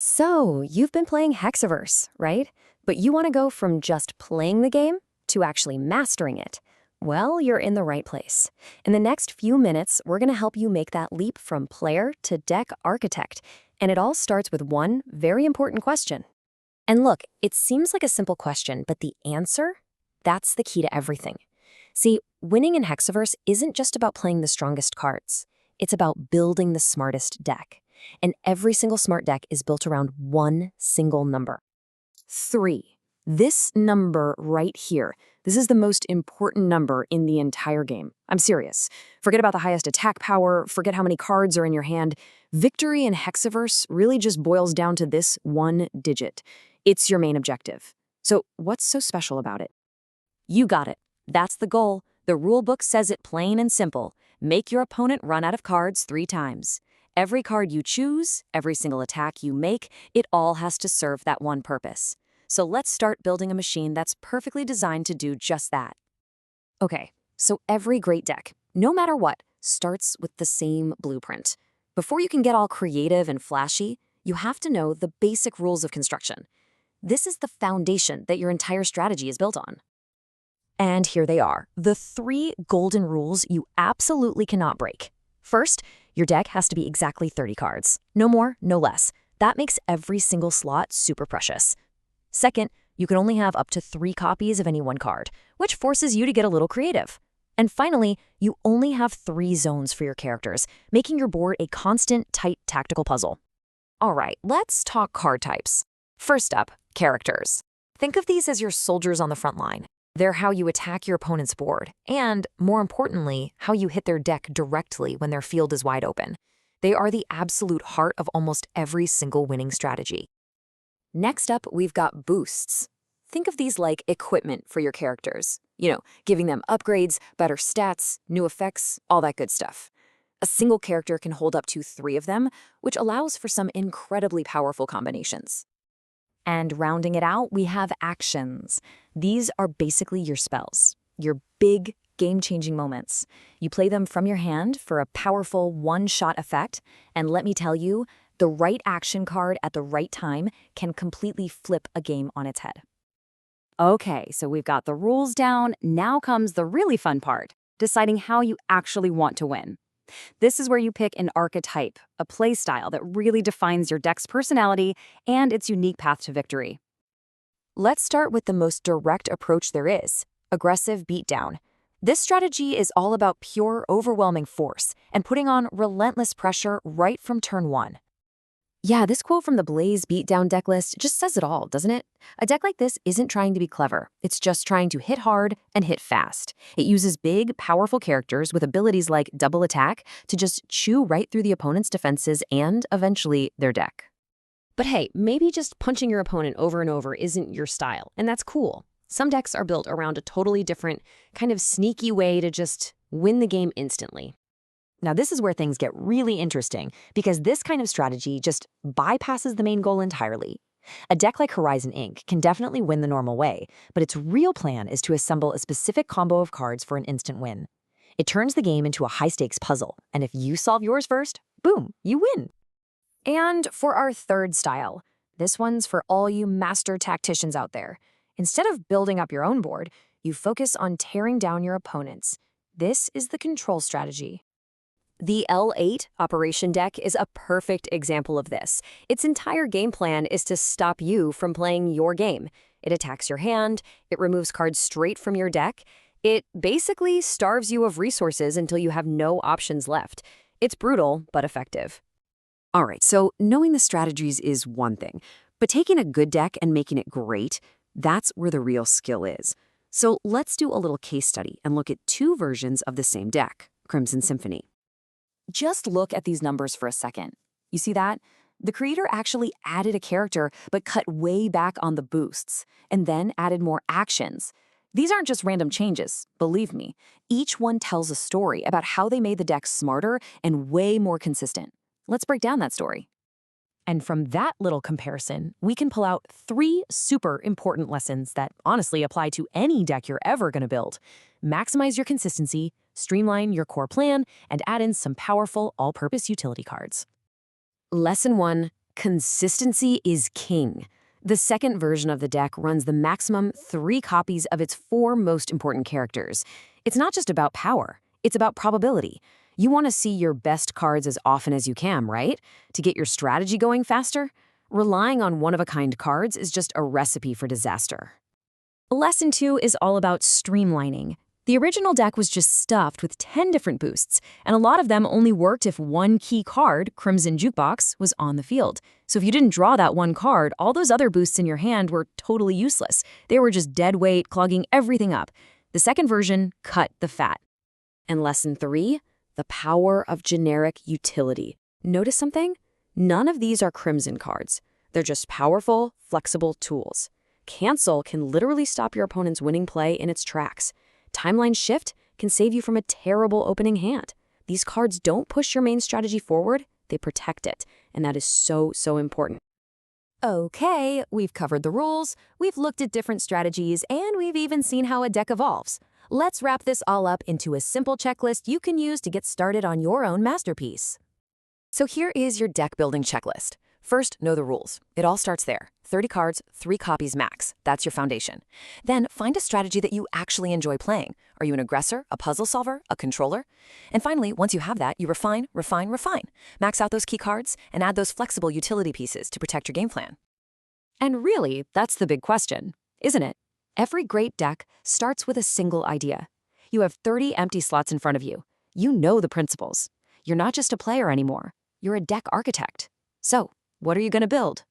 So, you've been playing Hexaverse, right? But you want to go from just playing the game to actually mastering it. Well, you're in the right place. In the next few minutes, we're going to help you make that leap from player to deck architect. And it all starts with one very important question. And look, it seems like a simple question, but the answer? That's the key to everything. See, winning in Hexaverse isn't just about playing the strongest cards. It's about building the smartest deck. And every single smart deck is built around one single number. 3. This number right here. This is the most important number in the entire game. I'm serious. Forget about the highest attack power, forget how many cards are in your hand. Victory in Hexaverse really just boils down to this one digit. It's your main objective. So what's so special about it? You got it. That's the goal. The rulebook says it plain and simple. Make your opponent run out of cards 3 times. Every card you choose, every single attack you make, it all has to serve that one purpose. So let's start building a machine that's perfectly designed to do just that. Okay, so every great deck, no matter what, starts with the same blueprint. Before you can get all creative and flashy, you have to know the basic rules of construction. This is the foundation that your entire strategy is built on. And here they are, the 3 golden rules you absolutely cannot break. First, your deck has to be exactly 30 cards. No more, no less. That makes every single slot super precious. Second, you can only have up to 3 copies of any one card, which forces you to get a little creative. And finally, you only have 3 zones for your characters, making your board a constant, tight tactical puzzle. All right, let's talk card types. First up, characters. Think of these as your soldiers on the front line. They're how you attack your opponent's board, and, more importantly, how you hit their deck directly when their field is wide open. They are the absolute heart of almost every single winning strategy. Next up, we've got boosts. Think of these like equipment for your characters. Giving them upgrades, better stats, new effects, all that good stuff. A single character can hold up to 3 of them, which allows for some incredibly powerful combinations. And rounding it out, we have actions. These are basically your spells, your big, game-changing moments. You play them from your hand for a powerful one-shot effect, and let me tell you, the right action card at the right time can completely flip a game on its head. Okay, so we've got the rules down. Now comes the really fun part, deciding how you actually want to win. This is where you pick an archetype, a play style that really defines your deck's personality and its unique path to victory. Let's start with the most direct approach there is, aggressive beatdown. This strategy is all about pure, overwhelming force and putting on relentless pressure right from turn 1. Yeah, this quote from the Blaze Beatdown deck list just says it all, doesn't it? A deck like this isn't trying to be clever. It's just trying to hit hard and hit fast. It uses big, powerful characters with abilities like double attack to just chew right through the opponent's defenses and, eventually, their deck. But hey, maybe just punching your opponent over and over isn't your style, and that's cool. Some decks are built around a totally different, kind of sneaky way to just win the game instantly. Now, this is where things get really interesting, because this kind of strategy just bypasses the main goal entirely. A deck like Horizon Inc. can definitely win the normal way, but its real plan is to assemble a specific combo of cards for an instant win. It turns the game into a high-stakes puzzle, and if you solve yours first, boom, you win. And for our third style, this one's for all you master tacticians out there. Instead of building up your own board, you focus on tearing down your opponents. This is the control strategy. The L8 Operation deck is a perfect example of this. Its entire game plan is to stop you from playing your game. It attacks your hand, it removes cards straight from your deck. It basically starves you of resources until you have no options left. It's brutal, but effective. All right, so knowing the strategies is one thing, but taking a good deck and making it great, that's where the real skill is. So let's do a little case study and look at 2 versions of the same deck, Crimson Symphony. Just look at these numbers for a second. You see that? The creator actually added a character, but cut way back on the boosts, and then added more actions. These aren't just random changes, believe me. Each one tells a story about how they made the deck smarter and way more consistent. Let's break down that story. And from that little comparison, we can pull out 3 super important lessons that honestly apply to any deck you're ever going to build. Maximize your consistency, streamline your core plan, and add in some powerful all-purpose utility cards. Lesson 1, Consistency is king. The second version of the deck runs the maximum 3 copies of its 4 most important characters. It's not just about power, it's about probability. You want to see your best cards as often as you can, right? To get your strategy going faster? Relying on one-of-a-kind cards is just a recipe for disaster. Lesson 2 is all about streamlining. The original deck was just stuffed with 10 different boosts, and a lot of them only worked if one key card, Crimson Jukebox, was on the field. So if you didn't draw that one card, all those other boosts in your hand were totally useless. They were just dead weight, clogging everything up. The second version cut the fat. And lesson 3, the power of generic utility. Notice something? None of these are Crimson cards. They're just powerful, flexible tools. Cancel can literally stop your opponent's winning play in its tracks. Timeline Shift can save you from a terrible opening hand. These cards don't push your main strategy forward, they protect it, and that is so important. Okay, we've covered the rules, we've looked at different strategies, and we've even seen how a deck evolves. Let's wrap this all up into a simple checklist you can use to get started on your own masterpiece. So here is your deck building checklist. First, know the rules. It all starts there. 30 cards, 3 copies max. That's your foundation. Then find a strategy that you actually enjoy playing. Are you an aggressor, a puzzle solver, a controller? And finally, once you have that, you refine. Max out those key cards and add those flexible utility pieces to protect your game plan. And really, that's the big question, isn't it? Every great deck starts with a single idea. You have 30 empty slots in front of you. You know the principles. You're not just a player anymore. You're a deck architect. So, what are you going to build?